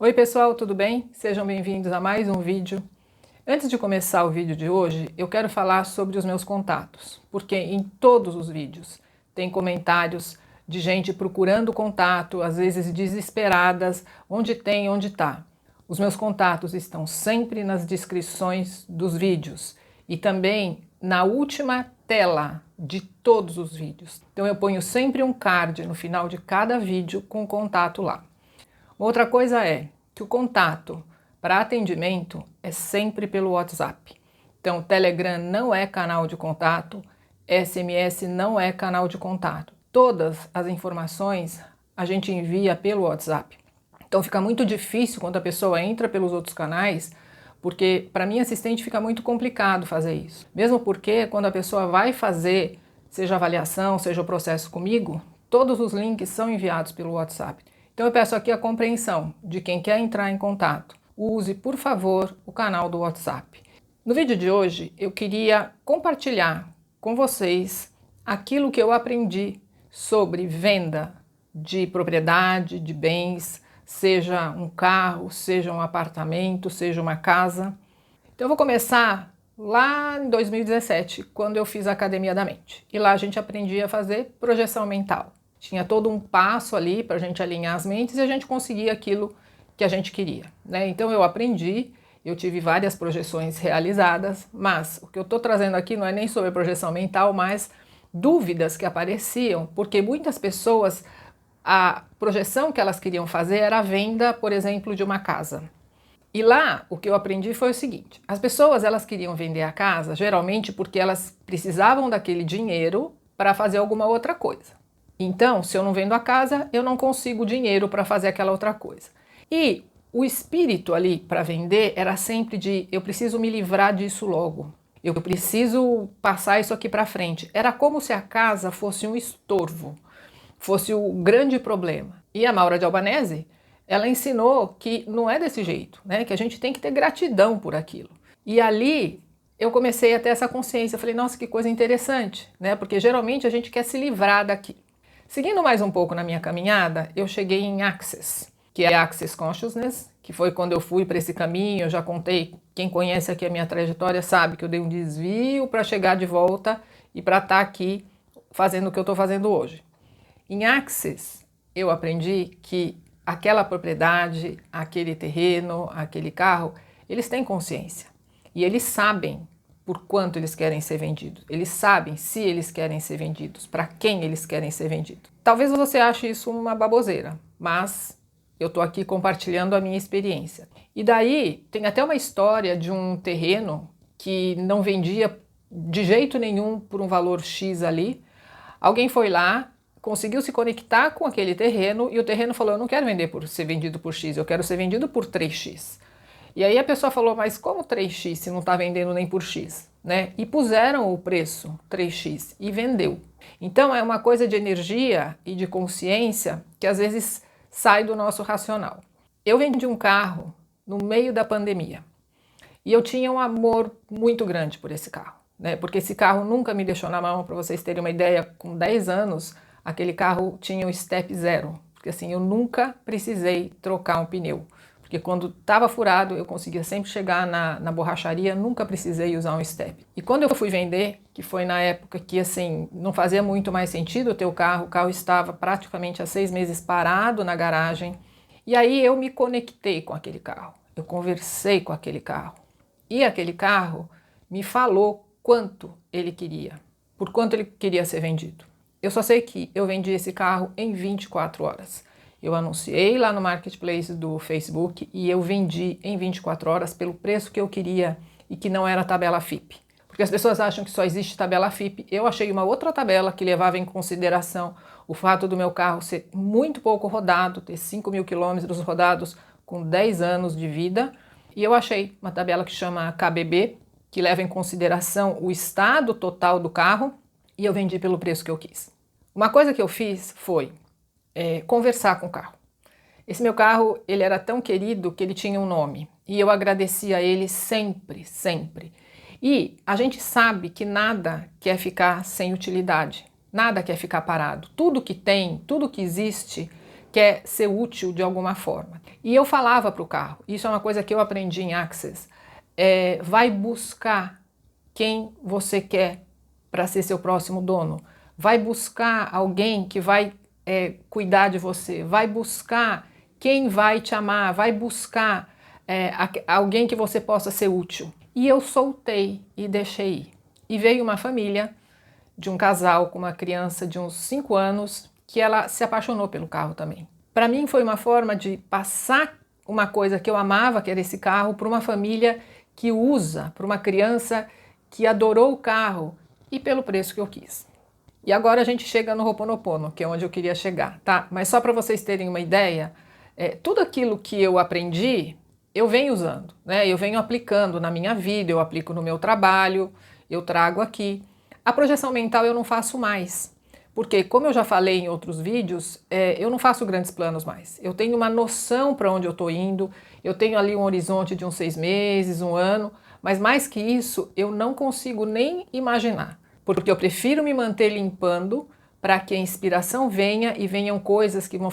Oi pessoal, tudo bem? Sejam bem-vindos a mais um vídeo. Antes de começar o vídeo de hoje, eu quero falar sobre os meus contatos, porque em todos os vídeos tem comentários de gente procurando contato, às vezes desesperadas, onde tem, onde tá. Os meus contatos estão sempre nas descrições dos vídeos e também na última tela de todos os vídeos. Então eu ponho sempre um card no final de cada vídeo com o contato lá. Outra coisa é que o contato para atendimento é sempre pelo WhatsApp. Então, Telegram não é canal de contato, SMS não é canal de contato. Todas as informações a gente envia pelo WhatsApp. Então, fica muito difícil quando a pessoa entra pelos outros canais, porque para minha assistente fica muito complicado fazer isso. Mesmo porque quando a pessoa vai fazer, seja avaliação, seja o processo comigo, todos os links são enviados pelo WhatsApp. Então eu peço aqui a compreensão de quem quer entrar em contato. Use, por favor, o canal do WhatsApp. No vídeo de hoje, eu queria compartilhar com vocês aquilo que eu aprendi sobre venda de propriedade, de bens, seja um carro, seja um apartamento, seja uma casa. Então eu vou começar lá em 2017, quando eu fiz a Academia da Mente. E lá a gente aprendia a fazer projeção mental. Tinha todo um passo ali para a gente alinhar as mentes e a gente conseguia aquilo que a gente queria, né? Então eu aprendi, eu tive várias projeções realizadas, mas o que eu estou trazendo aqui não é nem sobre projeção mental, mas dúvidas que apareciam, porque muitas pessoas, a projeção que elas queriam fazer era a venda, por exemplo, de uma casa. E lá o que eu aprendi foi o seguinte: as pessoas elas queriam vender a casa geralmente porque elas precisavam daquele dinheiro para fazer alguma outra coisa. Então, se eu não vendo a casa, eu não consigo dinheiro para fazer aquela outra coisa. E o espírito ali para vender era sempre de eu preciso me livrar disso logo. Eu preciso passar isso aqui para frente. Era como se a casa fosse um estorvo, fosse o grande problema. E a Maura de Albanese, ela ensinou que não é desse jeito, né? Que a gente tem que ter gratidão por aquilo. E ali eu comecei a ter essa consciência. Eu falei, nossa, que coisa interessante, né? Porque geralmente a gente quer se livrar daquilo. Seguindo mais um pouco na minha caminhada, eu cheguei em Access, que é Access Consciousness, que foi quando eu fui para esse caminho. Eu já contei, quem conhece aqui a minha trajetória sabe que eu dei um desvio para chegar de volta e para estar aqui fazendo o que eu estou fazendo hoje. Em Access, eu aprendi que aquela propriedade, aquele terreno, aquele carro, eles têm consciência e eles sabem por quanto eles querem ser vendidos. Eles sabem se eles querem ser vendidos, para quem eles querem ser vendidos. Talvez você ache isso uma baboseira, mas eu estou aqui compartilhando a minha experiência. E daí tem até uma história de um terreno que não vendia de jeito nenhum por um valor X ali. Alguém foi lá, conseguiu se conectar com aquele terreno e o terreno falou, eu não quero vender por ser vendido por X, eu quero ser vendido por 3X. E aí a pessoa falou, mas como 3x se não está vendendo nem por X? Né? E puseram o preço 3x e vendeu. Então é uma coisa de energia e de consciência que às vezes sai do nosso racional. Eu vendi um carro no meio da pandemia e eu tinha um amor muito grande por esse carro, né? Porque esse carro nunca me deixou na mão. Para vocês terem uma ideia, com 10 anos aquele carro tinha o step 0, porque assim eu nunca precisei trocar um pneu. Porque quando estava furado, eu conseguia sempre chegar na borracharia, nunca precisei usar um step. E quando eu fui vender, que foi na época que assim não fazia muito mais sentido ter o carro estava praticamente há 6 meses parado na garagem, e aí eu me conectei com aquele carro, eu conversei com aquele carro. E aquele carro me falou quanto ele queria, por quanto ele queria ser vendido. Eu só sei que eu vendi esse carro em 24 horas. Eu anunciei lá no Marketplace do Facebook e eu vendi em 24 horas pelo preço que eu queria e que não era tabela FIP. Porque as pessoas acham que só existe tabela FIP. Eu achei uma outra tabela que levava em consideração o fato do meu carro ser muito pouco rodado, ter 5.000 quilômetros rodados com 10 anos de vida. E eu achei uma tabela que chama KBB, que leva em consideração o estado total do carro, e eu vendi pelo preço que eu quis. Uma coisa que eu fiz foi conversar com o carro. Esse meu carro, ele era tão querido que ele tinha um nome e eu agradecia a ele sempre, sempre. E a gente sabe que nada quer ficar sem utilidade, nada quer ficar parado. Tudo que tem, tudo que existe quer ser útil de alguma forma. E eu falava para o carro, isso é uma coisa que eu aprendi em Access, vai buscar quem você quer para ser seu próximo dono, vai buscar alguém que vai cuidar de você, vai buscar quem vai te amar, vai buscar alguém que você possa ser útil. E eu soltei e deixei ir. E veio uma família de um casal com uma criança de uns 5 anos que ela se apaixonou pelo carro também. Para mim foi uma forma de passar uma coisa que eu amava, que era esse carro, para uma família que usa, para uma criança que adorou o carro e pelo preço que eu quis. E agora a gente chega no Ho'oponopono, que é onde eu queria chegar, tá? Mas só para vocês terem uma ideia, tudo aquilo que eu aprendi, eu venho usando, né? Eu venho aplicando na minha vida, eu aplico no meu trabalho, eu trago aqui. A projeção mental eu não faço mais, porque como eu já falei em outros vídeos, eu não faço grandes planos mais. Eu tenho uma noção para onde eu estou indo, eu tenho ali um horizonte de uns 6 meses, 1 ano, mas mais que isso eu não consigo nem imaginar, porque eu prefiro me manter limpando para que a inspiração venha e venham coisas que eu vou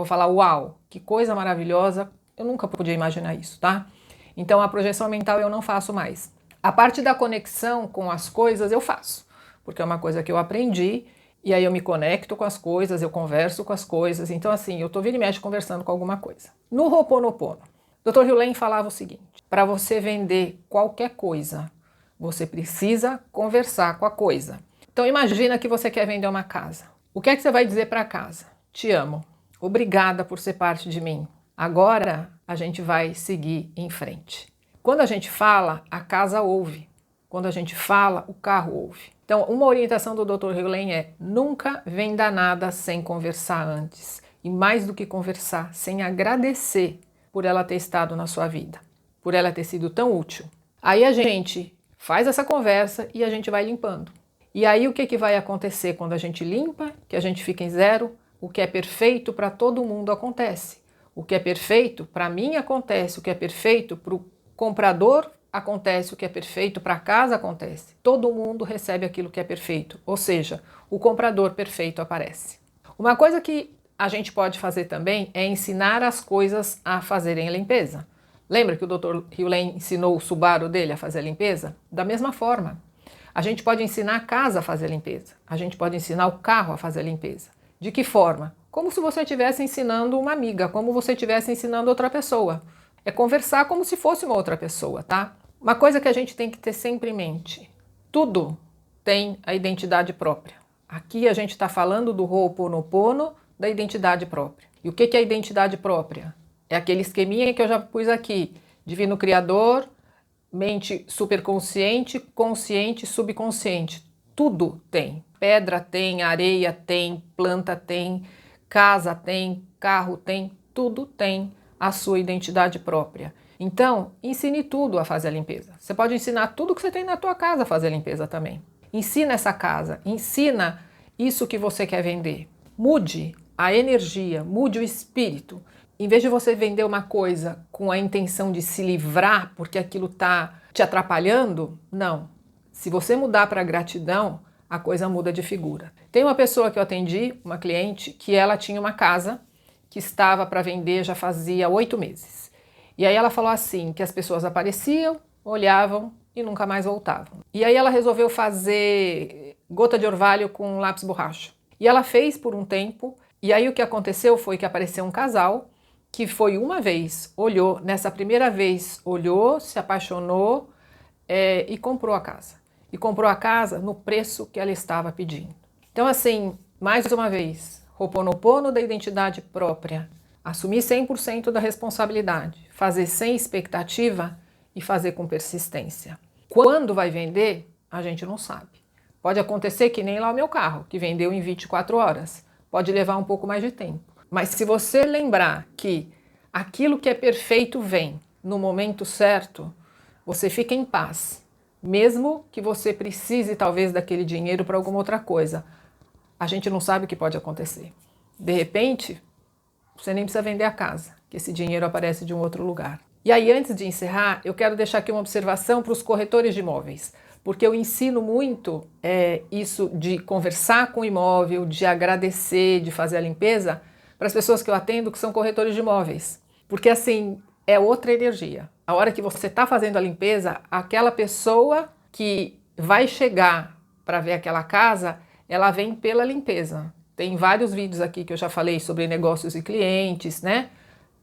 falar, uau, que coisa maravilhosa, eu nunca podia imaginar isso, tá? Então a projeção mental eu não faço mais. A parte da conexão com as coisas eu faço, porque é uma coisa que eu aprendi, e aí eu me conecto com as coisas, eu converso com as coisas, então assim, eu tô vira e mexe conversando com alguma coisa. No Ho'oponopono, Dr. Hugh Lane falava o seguinte, para você vender qualquer coisa, você precisa conversar com a coisa. Então imagina que você quer vender uma casa. O que é que você vai dizer para a casa? Te amo, obrigada por ser parte de mim. Agora a gente vai seguir em frente. Quando a gente fala, a casa ouve. Quando a gente fala, o carro ouve. Então, uma orientação do Dr. Hugh Lane é nunca venda nada sem conversar antes. E mais do que conversar, sem agradecer por ela ter estado na sua vida, por ela ter sido tão útil. Aí a gente faz essa conversa e a gente vai limpando. E aí o que vai acontecer quando a gente limpa, que a gente fica em zero? O que é perfeito para todo mundo acontece. O que é perfeito para mim acontece, o que é perfeito para o comprador acontece, o que é perfeito para a casa acontece. Todo mundo recebe aquilo que é perfeito, ou seja, o comprador perfeito aparece. Uma coisa que a gente pode fazer também é ensinar as coisas a fazerem a limpeza. Lembra que o Dr. Hugh Lane ensinou o Subaru dele a fazer a limpeza? Da mesma forma. A gente pode ensinar a casa a fazer a limpeza. A gente pode ensinar o carro a fazer a limpeza. De que forma? Como se você estivesse ensinando uma amiga, como você estivesse ensinando outra pessoa. É conversar como se fosse uma outra pessoa, tá? Uma coisa que a gente tem que ter sempre em mente. Tudo tem a identidade própria. Aqui a gente está falando do Ho'oponopono, da identidade própria. E o que é a identidade própria? É aquele esqueminha que eu já pus aqui. Divino Criador, mente superconsciente, consciente, subconsciente. Tudo tem. Pedra tem, areia tem, planta tem, casa tem, carro tem, tudo tem a sua identidade própria. Então, ensine tudo a fazer a limpeza. Você pode ensinar tudo que você tem na tua casa a fazer a limpeza também. Ensina essa casa, ensina isso que você quer vender. Mude a energia, mude o espírito. Em vez de você vender uma coisa com a intenção de se livrar porque aquilo está te atrapalhando, não. Se você mudar para gratidão, a coisa muda de figura. Tem uma pessoa que eu atendi, uma cliente, que ela tinha uma casa que estava para vender já fazia 8 meses. E aí ela falou assim, que as pessoas apareciam, olhavam e nunca mais voltavam. E aí ela resolveu fazer gota de orvalho com lápis borracha. E ela fez por um tempo, e aí o que aconteceu foi que apareceu um casal que foi uma vez, olhou, nessa primeira vez olhou, se apaixonou e comprou a casa. E comprou a casa no preço que ela estava pedindo. Então assim, mais uma vez, Ho'oponopono da identidade própria. Assumir 100% da responsabilidade, fazer sem expectativa e fazer com persistência. Quando vai vender, a gente não sabe. Pode acontecer que nem lá o meu carro, que vendeu em 24 horas. Pode levar um pouco mais de tempo. Mas se você lembrar que aquilo que é perfeito vem no momento certo, você fica em paz. Mesmo que você precise talvez daquele dinheiro para alguma outra coisa. A gente não sabe o que pode acontecer. De repente, você nem precisa vender a casa, que esse dinheiro aparece de um outro lugar. E aí, antes de encerrar, eu quero deixar aqui uma observação para os corretores de imóveis, porque eu ensino muito isso de conversar com o imóvel, de agradecer, de fazer a limpeza, para as pessoas que eu atendo que são corretores de imóveis. Porque assim, é outra energia. A hora que você está fazendo a limpeza, aquela pessoa que vai chegar para ver aquela casa, ela vem pela limpeza. Tem vários vídeos aqui que eu já falei sobre negócios e clientes, né?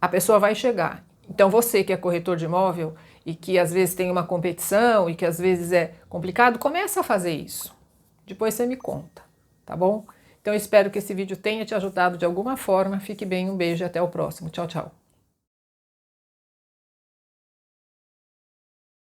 A pessoa vai chegar. Então você que é corretor de imóvel e que às vezes tem uma competição e que às vezes é complicado, começa a fazer isso. Depois você me conta, tá bom? Então eu espero que esse vídeo tenha te ajudado de alguma forma. Fique bem, um beijo e até o próximo. Tchau, tchau.